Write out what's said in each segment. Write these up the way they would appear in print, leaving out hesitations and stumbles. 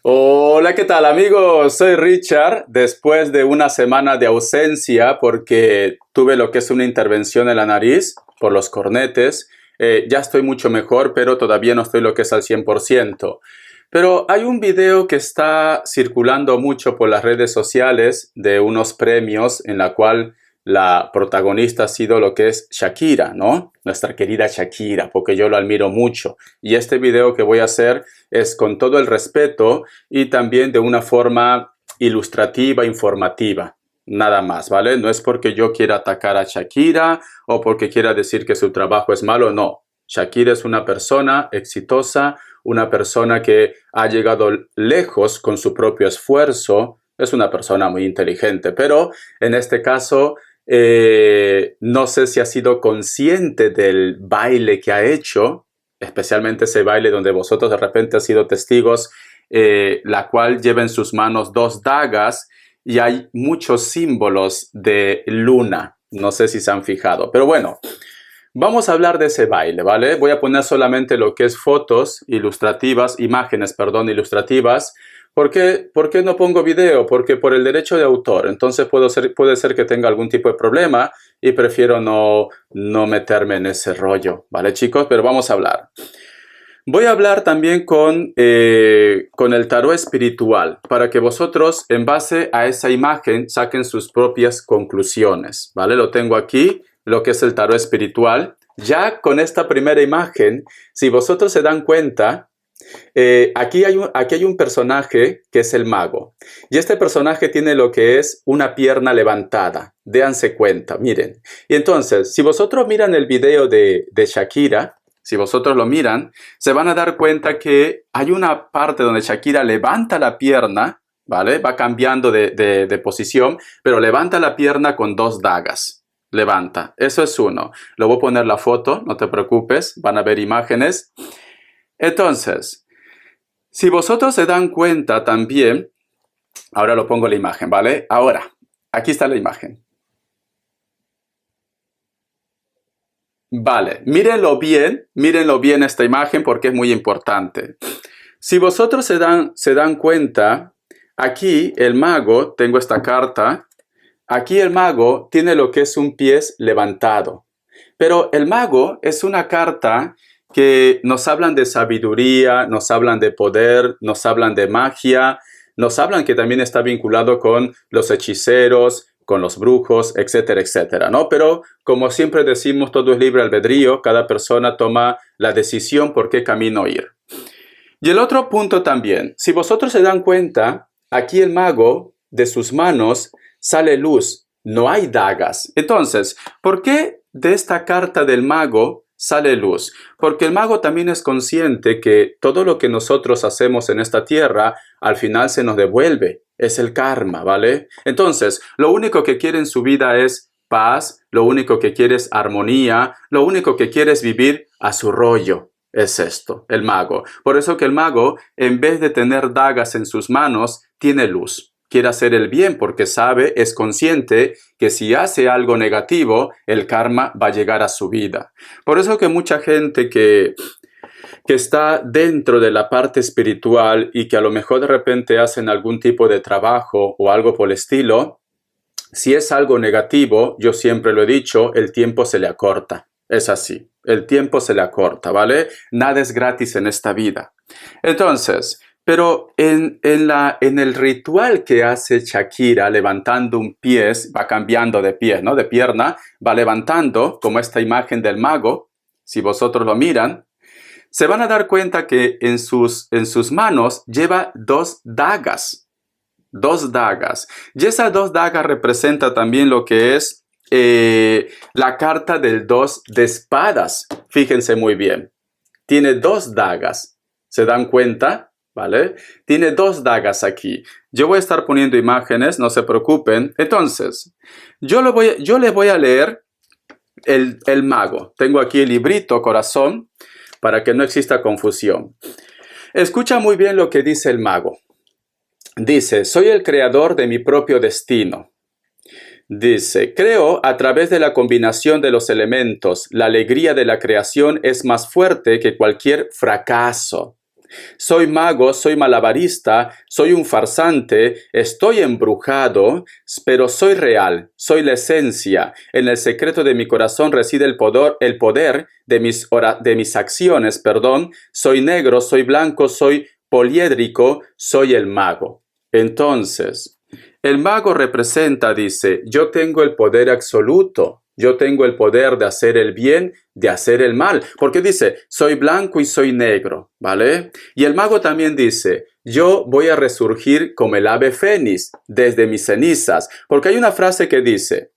Hola, ¿qué tal amigos? Soy Richard. Después de una semana de ausencia porque tuve lo que es una intervención en la nariz por los cornetes, ya estoy mucho mejor, pero todavía no estoy lo que es al 100%. Pero hay un video que está circulando mucho por las redes sociales de unos premios en la cual la protagonista ha sido lo que es Shakira, ¿no? Nuestra querida Shakira, porque yo lo admiro mucho. Y este video que voy a hacer es con todo el respeto y también de una forma ilustrativa, informativa. Nada más, ¿vale? No es porque yo quiera atacar a Shakira o porque quiera decir que su trabajo es malo, no. Shakira es una persona exitosa, una persona que ha llegado lejos con su propio esfuerzo, es una persona muy inteligente, pero en este caso no sé si ha sido consciente del baile que ha hecho, especialmente ese baile donde vosotros de repente han sido testigos, la cual lleva en sus manos dos dagas y hay muchos símbolos de luna. No sé si se han fijado, pero bueno, vamos a hablar de ese baile, ¿vale? Voy a poner solamente lo que es fotos ilustrativas, imágenes, perdón, ilustrativas. ¿Por qué no pongo video? Porque por el derecho de autor. Entonces puede ser que tenga algún tipo de problema y prefiero no meterme en ese rollo, ¿vale, chicos? Pero vamos a hablar. Voy a hablar también con el tarot espiritual para que vosotros, en base a esa imagen, saquen sus propias conclusiones, ¿vale? Lo tengo aquí, lo que es el tarot espiritual. Ya con esta primera imagen, si vosotros se dan cuenta, aquí hay un personaje que es el mago. Y este personaje tiene lo que es una pierna levantada. Déanse cuenta, miren. Y entonces, si vosotros miran el video de Shakira, si vosotros lo miran, se van a dar cuenta que hay una parte donde Shakira levanta la pierna, ¿vale? Va cambiando de posición, pero levanta la pierna con dos dagas. Levanta. Eso es uno. Lo voy a poner la foto, no te preocupes, van a ver imágenes. Entonces, si vosotros se dan cuenta también, ahora lo pongo la imagen, ¿vale? Ahora, aquí está la imagen. Vale, mírenlo bien esta imagen porque es muy importante. Si vosotros se dan cuenta, aquí el mago, tengo esta carta, aquí el mago tiene lo que es un pie levantado. Pero el mago es una carta que nos hablan de sabiduría, nos hablan de poder, nos hablan de magia, nos hablan que también está vinculado con los hechiceros, con los brujos, etcétera, etcétera, ¿no? Pero como siempre decimos, todo es libre albedrío, cada persona toma la decisión por qué camino ir. Y el otro punto también, si vosotros se dan cuenta, aquí el mago, de sus manos sale luz, no hay dagas. Entonces, ¿por qué de esta carta del mago sale luz? Porque el mago también es consciente que todo lo que nosotros hacemos en esta tierra, al final se nos devuelve. Es el karma, ¿vale? Entonces, lo único que quiere en su vida es paz, lo único que quiere es armonía, lo único que quiere es vivir a su rollo. Es esto, el mago. Por eso que el mago, en vez de tener dagas en sus manos, tiene luz. Quiere hacer el bien porque sabe, es consciente que si hace algo negativo, el karma va a llegar a su vida. Por eso que mucha gente que está dentro de la parte espiritual y que a lo mejor de repente hacen algún tipo de trabajo o algo por el estilo, si es algo negativo, yo siempre lo he dicho, el tiempo se le acorta. Es así, el tiempo se le acorta, ¿vale? Nada es gratis en esta vida. Entonces, pero en el ritual que hace Shakira levantando un pie, va cambiando de pie, ¿no? De pierna, va levantando, como esta imagen del mago, si vosotros lo miran, se van a dar cuenta que en sus manos lleva dos dagas. Dos dagas. Y esas dos dagas representan también lo que es la carta del dos de espadas. Fíjense muy bien. Tiene dos dagas. ¿Se dan cuenta? ¿Vale? Tiene dos dagas aquí. Yo voy a estar poniendo imágenes, no se preocupen. Entonces, yo le voy a leer el mago. Tengo aquí el librito, corazón, para que no exista confusión. Escucha muy bien lo que dice el mago. Dice, soy el creador de mi propio destino. Dice, creo a través de la combinación de los elementos. La alegría de la creación es más fuerte que cualquier fracaso. Soy mago, soy malabarista, soy un farsante, estoy embrujado, pero soy real, soy la esencia. En el secreto de mi corazón reside el poder de mis acciones, perdón. Soy negro, soy blanco, soy poliédrico, soy el mago. Entonces, el mago representa, dice, yo tengo el poder absoluto. Yo tengo el poder de hacer el bien, de hacer el mal. Porque dice, soy blanco y soy negro, ¿vale? Y el mago también dice, yo voy a resurgir como el ave fénix desde mis cenizas. Porque hay una frase que dice,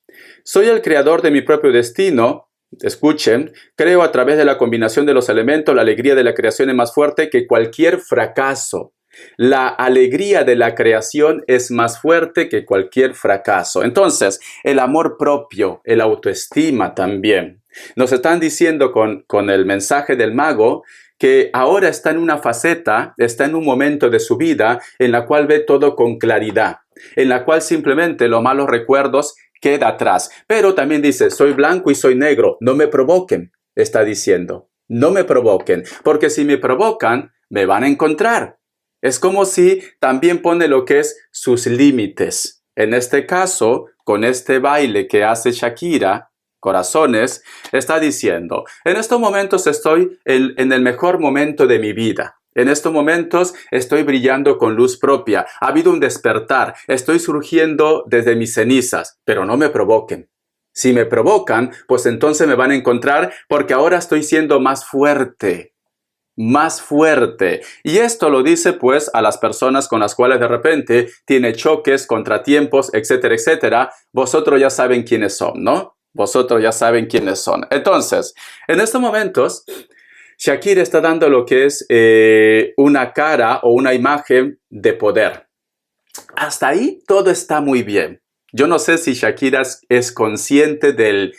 soy el creador de mi propio destino. Escuchen, creo a través de la combinación de los elementos, la alegría de la creación es más fuerte que cualquier fracaso. La alegría de la creación es más fuerte que cualquier fracaso. Entonces, el amor propio, el autoestima también. Nos están diciendo con el mensaje del mago que ahora está en una faceta, está en un momento de su vida en la cual ve todo con claridad, en la cual simplemente los malos recuerdos queda atrás. Pero también dice, soy blanco y soy negro, no me provoquen, está diciendo. No me provoquen, porque si me provocan, me van a encontrar. Es como si también pone lo que es sus límites. En este caso, con este baile que hace Shakira, Corazones, está diciendo, en estos momentos estoy en el mejor momento de mi vida. En estos momentos estoy brillando con luz propia. Ha habido un despertar. Estoy surgiendo desde mis cenizas, pero no me provoquen. Si me provocan, pues entonces me van a encontrar porque ahora estoy siendo más fuerte. Más fuerte. Y esto lo dice pues a las personas con las cuales de repente tiene choques, contratiempos, etcétera, etcétera. Vosotros ya saben quiénes son, ¿no? Vosotros ya saben quiénes son. Entonces, en estos momentos, Shakira está dando lo que es una cara o una imagen de poder. Hasta ahí todo está muy bien. Yo no sé si Shakira es consciente del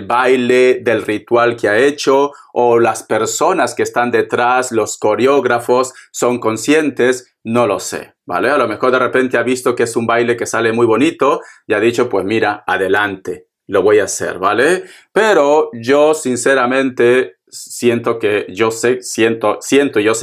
baile, del ritual que ha hecho, o las personas que están detrás, los coreógrafos, son conscientes, no lo sé, ¿vale? A lo mejor de repente ha visto que es un baile que sale muy bonito y ha dicho, pues mira, adelante, lo voy a hacer, ¿vale? Pero yo sinceramente yo sé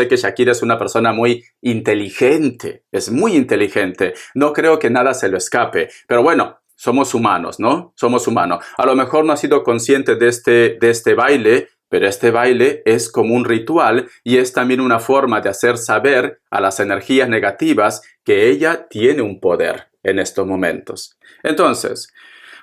que Shakira es una persona muy inteligente, es muy inteligente, no creo que nada se lo escape, pero bueno, somos humanos, ¿no? Somos humanos. A lo mejor no ha sido consciente de este baile, pero este baile es como un ritual y es también una forma de hacer saber a las energías negativas que ella tiene un poder en estos momentos. Entonces,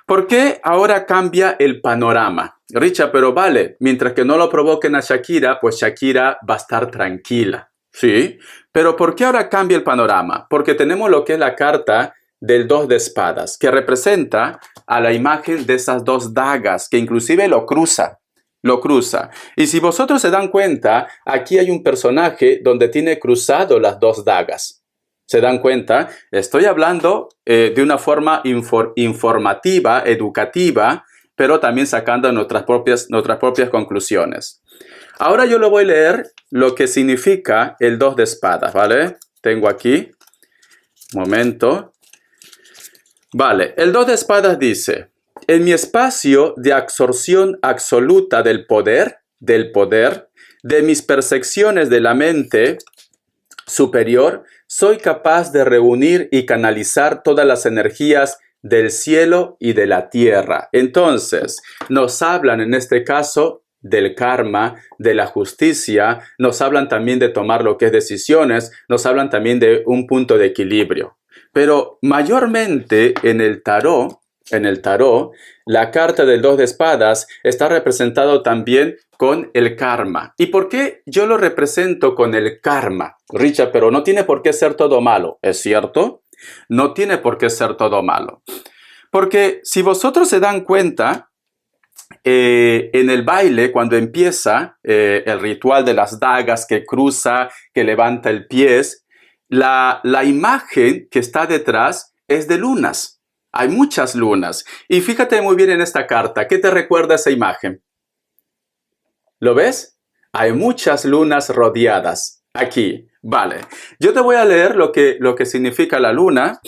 ¿por qué ahora cambia el panorama? Richa, pero vale, mientras que no lo provoquen a Shakira, pues Shakira va a estar tranquila. Sí, pero ¿por qué ahora cambia el panorama? Porque tenemos lo que es la carta del 2 de espadas, que representa a la imagen de esas dos dagas, que inclusive lo cruza. Lo cruza. Y si vosotros se dan cuenta, aquí hay un personaje donde tiene cruzado las dos dagas. ¿Se dan cuenta? Estoy hablando de una forma informativa, educativa, pero también sacando nuestras propias conclusiones. Ahora yo le voy a leer lo que significa el 2 de espadas, ¿vale? Tengo aquí, un momento. Vale, el 2 de espadas dice, en mi espacio de absorción absoluta del poder, de mis percepciones de la mente superior, soy capaz de reunir y canalizar todas las energías del cielo y de la tierra. Entonces, nos hablan en este caso del karma, de la justicia, nos hablan también de tomar lo que es decisiones, nos hablan también de un punto de equilibrio. Pero mayormente en el tarot, la carta del 2 de espadas está representado también con el karma. ¿Y por qué yo lo represento con el karma? Richard, pero no tiene por qué ser todo malo, ¿es cierto? No tiene por qué ser todo malo. Porque si vosotros se dan cuenta, en el baile, cuando empieza el ritual de las dagas que cruza, que levanta el pie, la imagen que está detrás es de lunas. Hay muchas lunas. Y fíjate muy bien en esta carta. ¿Qué te recuerda esa imagen? ¿Lo ves? Hay muchas lunas rodeadas. Aquí. Vale. Yo te voy a leer lo que significa la luna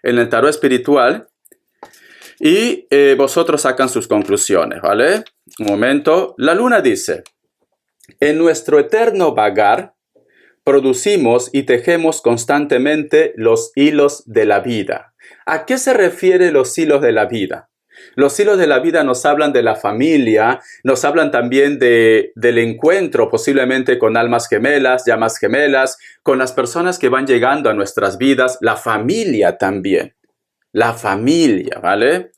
en el tarot espiritual. Y vosotros sacan sus conclusiones, ¿vale? Un momento. La luna dice, en nuestro eterno vagar, producimos y tejemos constantemente los hilos de la vida. ¿A qué se refiere los hilos de la vida? Los hilos de la vida nos hablan de la familia, nos hablan también del encuentro posiblemente con almas gemelas, llamas gemelas, con las personas que van llegando a nuestras vidas, la familia también. La familia, ¿vale?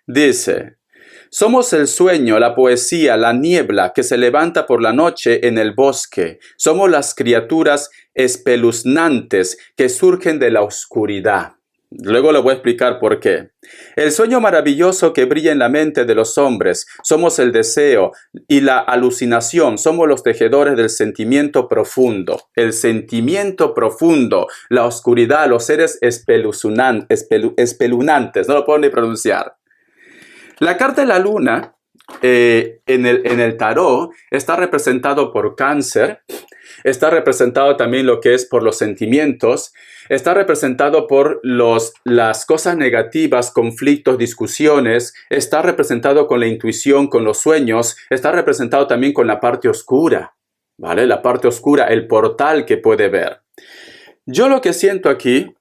Dice, somos el sueño, la poesía, la niebla que se levanta por la noche en el bosque. Somos las criaturas espeluznantes que surgen de la oscuridad. Luego le voy a explicar por qué. El sueño maravilloso que brilla en la mente de los hombres. Somos el deseo y la alucinación. Somos los tejedores del sentimiento profundo. El sentimiento profundo, la oscuridad, los seres espeluznantes. No lo puedo ni pronunciar. La carta de la luna en el tarot está representado por Cáncer. Está representado también lo que es por los sentimientos. Está representado por las cosas negativas, conflictos, discusiones. Está representado con la intuición, con los sueños. Está representado también con la parte oscura, ¿vale? La parte oscura, el portal que puede ver. Yo lo que siento aquí,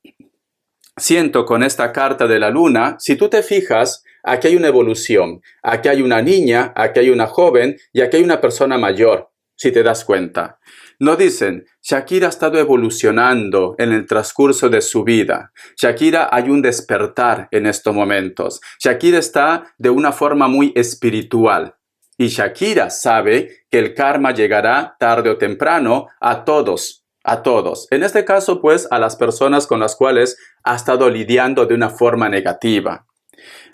siento con esta carta de la luna, si tú te fijas, aquí hay una evolución. Aquí hay una niña, aquí hay una joven y aquí hay una persona mayor, si te das cuenta. No dicen, Shakira ha estado evolucionando en el transcurso de su vida. Shakira hay un despertar en estos momentos. Shakira está de una forma muy espiritual. Y Shakira sabe que el karma llegará tarde o temprano a todos. A todos. En este caso, pues, a las personas con las cuales ha estado lidiando de una forma negativa.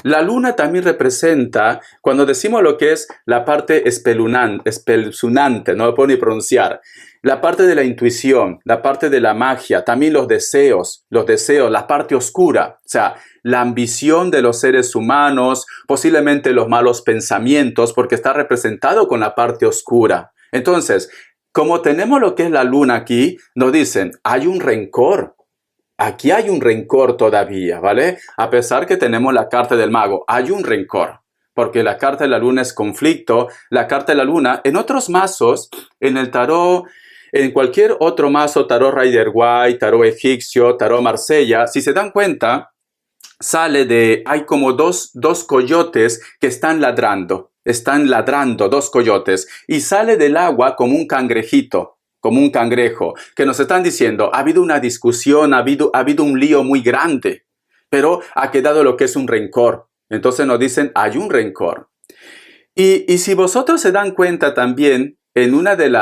La luna también representa, cuando decimos lo que es la parte espeluznante, no lo puedo ni pronunciar, la parte de la intuición, la parte de la magia, también los deseos, la parte oscura, o sea, la ambición de los seres humanos, posiblemente los malos pensamientos, porque está representado con la parte oscura. Entonces, como tenemos lo que es la luna aquí, nos dicen, hay un rencor. Aquí hay un rencor todavía, ¿vale? A pesar que tenemos la carta del mago, hay un rencor. Porque la carta de la luna es conflicto. La carta de la luna, en otros mazos, en el tarot, en cualquier otro mazo, tarot Rider-Waite, tarot egipcio, tarot Marsella, si se dan cuenta, hay como dos coyotes que están ladrando. Están ladrando, dos coyotes. Y sale del agua como un cangrejito. Como un cangrejo, que nos están diciendo, ha habido una discusión, ha habido un lío muy grande, pero ha quedado lo que es un rencor. Entonces nos dicen, hay un rencor. Y si vosotros se dan cuenta también, en una del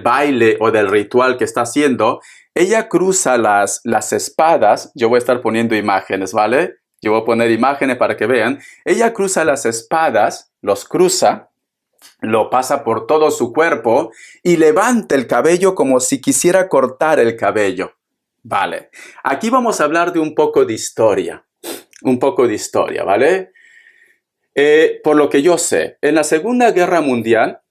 baile o del ritual que está haciendo, ella cruza las espadas. Yo voy a estar poniendo imágenes, ¿vale? Yo voy a poner imágenes para que vean. Ella cruza las espadas, los cruza, lo pasa por todo su cuerpo y levanta el cabello como si quisiera cortar el cabello. Vale, aquí vamos a hablar de un poco de historia, ¿vale? Por lo que yo sé, en la Segunda Guerra Mundial,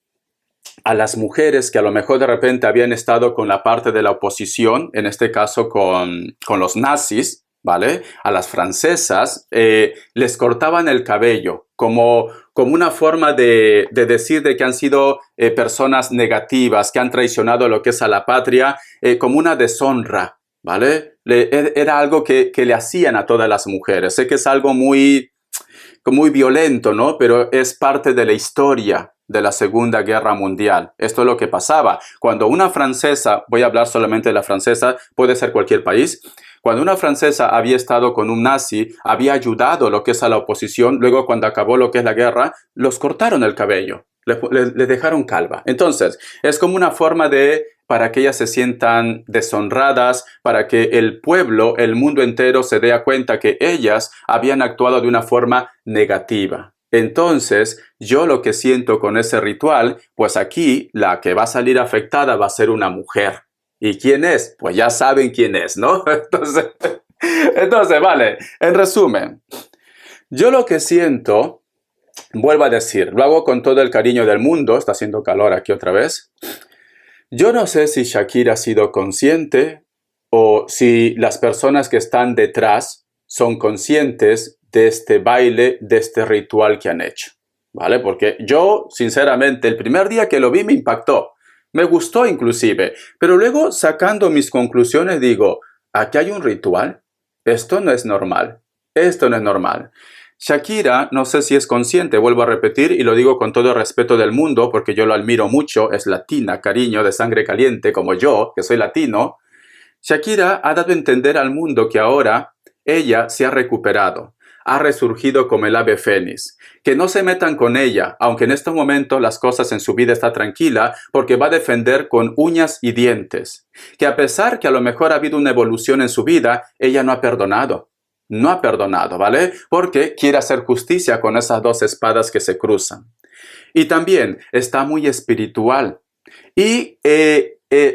a las mujeres que a lo mejor de repente habían estado con la parte de la oposición, en este caso con los nazis, ¿vale? A las francesas, les cortaban el cabello como una forma de decir de que han sido personas negativas, que han traicionado lo que es a la patria, como una deshonra, ¿vale? Era algo que le hacían a todas las mujeres. Sé que es algo muy violento, ¿no? Pero es parte de la historia de la Segunda Guerra Mundial. Esto es lo que pasaba. Cuando una francesa, voy a hablar solamente de la francesa, puede ser cualquier país, cuando una francesa había estado con un nazi, había ayudado lo que es a la oposición, luego cuando acabó lo que es la guerra, los cortaron el cabello, les dejaron calva. Entonces, es como una forma para que ellas se sientan deshonradas, para que el pueblo, el mundo entero se dé cuenta que ellas habían actuado de una forma negativa. Entonces, yo lo que siento con ese ritual, pues aquí la que va a salir afectada va a ser una mujer. ¿Y quién es? Pues ya saben quién es, ¿no? Entonces, vale, en resumen, yo lo que siento, vuelvo a decir, lo hago con todo el cariño del mundo, está haciendo calor aquí otra vez. Yo no sé si Shakira ha sido consciente o si las personas que están detrás son conscientes de este baile, de este ritual que han hecho, ¿vale? Porque yo, sinceramente, el primer día que lo vi me impactó. Me gustó inclusive. Pero luego, sacando mis conclusiones, digo, aquí hay un ritual. Esto no es normal. Esto no es normal. Shakira, no sé si es consciente, vuelvo a repetir y lo digo con todo el respeto del mundo porque yo lo admiro mucho, es latina, cariño, de sangre caliente como yo, que soy latino. Shakira ha dado a entender al mundo que ahora ella se ha recuperado, ha resurgido como el ave fénix. Que no se metan con ella, aunque en estos momentos las cosas en su vida están tranquilas, porque va a defender con uñas y dientes. Que a pesar que a lo mejor ha habido una evolución en su vida, ella no ha perdonado. No ha perdonado, ¿vale? Porque quiere hacer justicia con esas dos espadas que se cruzan. Y también está muy espiritual. Y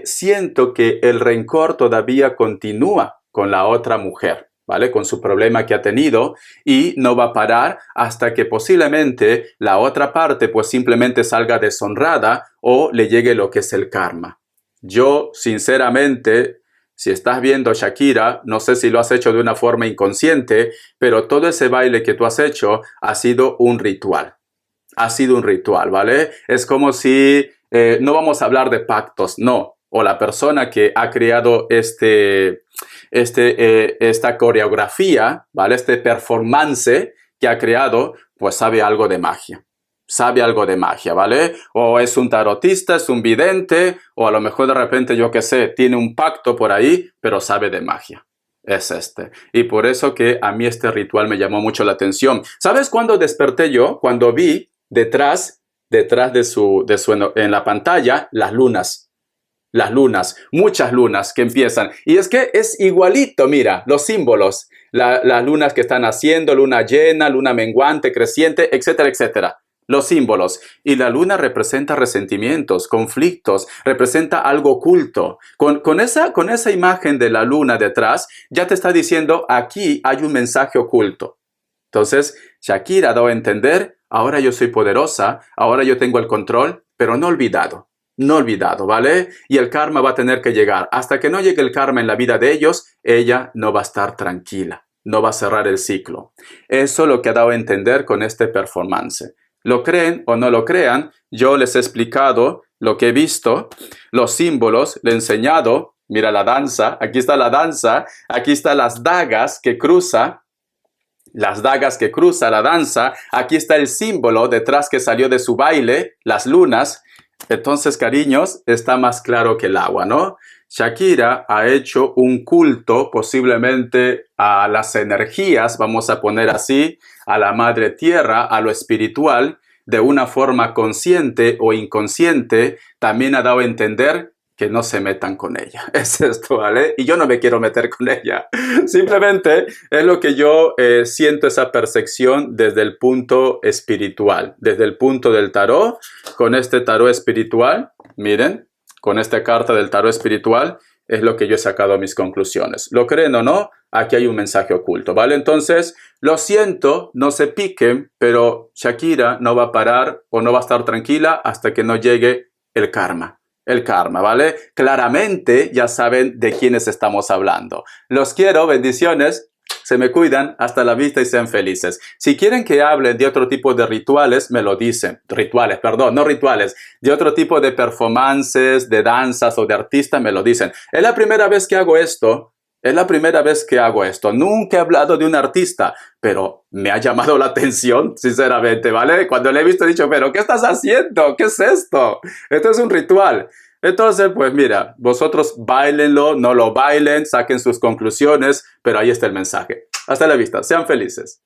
siento que el rencor todavía continúa con la otra mujer, ¿vale? Con su problema que ha tenido y no va a parar hasta que posiblemente la otra parte pues simplemente salga deshonrada o le llegue lo que es el karma. Yo, sinceramente, si estás viendo Shakira, no sé si lo has hecho de una forma inconsciente, pero todo ese baile que tú has hecho ha sido un ritual. Ha sido un ritual, ¿vale? Es como si no vamos a hablar de pactos, no. O la persona que ha creado esta coreografía, ¿vale? Este performance que ha creado, pues sabe algo de magia. Sabe algo de magia, ¿vale? O es un tarotista, es un vidente, o a lo mejor de repente, yo qué sé, tiene un pacto por ahí, pero sabe de magia. Es este. Y por eso que a mí este ritual me llamó mucho la atención. ¿Sabes cuándo desperté yo? Cuando vi detrás en la pantalla, las lunas, muchas lunas que empiezan. Y es que es igualito, mira, los símbolos, las lunas que están haciendo, luna llena, luna menguante, creciente, etcétera, etcétera. Los símbolos. Y la luna representa resentimientos, conflictos, representa algo oculto. Con esa imagen de la luna detrás, ya te está diciendo, aquí hay un mensaje oculto. Entonces, Shakira ha dado a entender, ahora yo soy poderosa, ahora yo tengo el control, pero no olvidado, ¿vale? Y el karma va a tener que llegar. Hasta que no llegue el karma en la vida de ellos, ella no va a estar tranquila, no va a cerrar el ciclo. Eso es lo que ha dado a entender con este performance. Lo creen o no lo crean, yo les he explicado lo que he visto, los símbolos, le he enseñado, mira la danza, aquí está las dagas que cruza, la danza, aquí está el símbolo detrás que salió de su baile, las lunas. Entonces, cariños, está más claro que el agua, ¿no? Shakira ha hecho un culto posiblemente a las energías, vamos a poner así, a la madre tierra, a lo espiritual, de una forma consciente o inconsciente, también ha dado a entender que no se metan con ella. Es esto, ¿vale? Y yo no me quiero meter con ella. Simplemente es lo que yo siento esa percepción desde el punto espiritual, desde el punto del tarot, con este tarot espiritual, miren, con esta carta del tarot espiritual, es lo que yo he sacado mis conclusiones. ¿Lo creen o no? Aquí hay un mensaje oculto, ¿vale? Entonces, lo siento, no se piquen, pero Shakira no va a parar o no va a estar tranquila hasta que no llegue el karma. El karma, ¿vale? Claramente ya saben de quiénes estamos hablando. Los quiero, bendiciones, se me cuidan, hasta la vista y sean felices. Si quieren que hable de otro tipo de rituales, me lo dicen. De otro tipo de performances, de danzas o de artistas, me lo dicen. Es la primera vez que hago esto. Nunca he hablado de un artista, pero me ha llamado la atención, sinceramente, ¿vale? Cuando le he visto he dicho, pero ¿qué estás haciendo? ¿Qué es esto? Esto es un ritual. Entonces, pues mira, vosotros báilenlo, no lo bailen, saquen sus conclusiones, pero ahí está el mensaje. Hasta la vista, sean felices.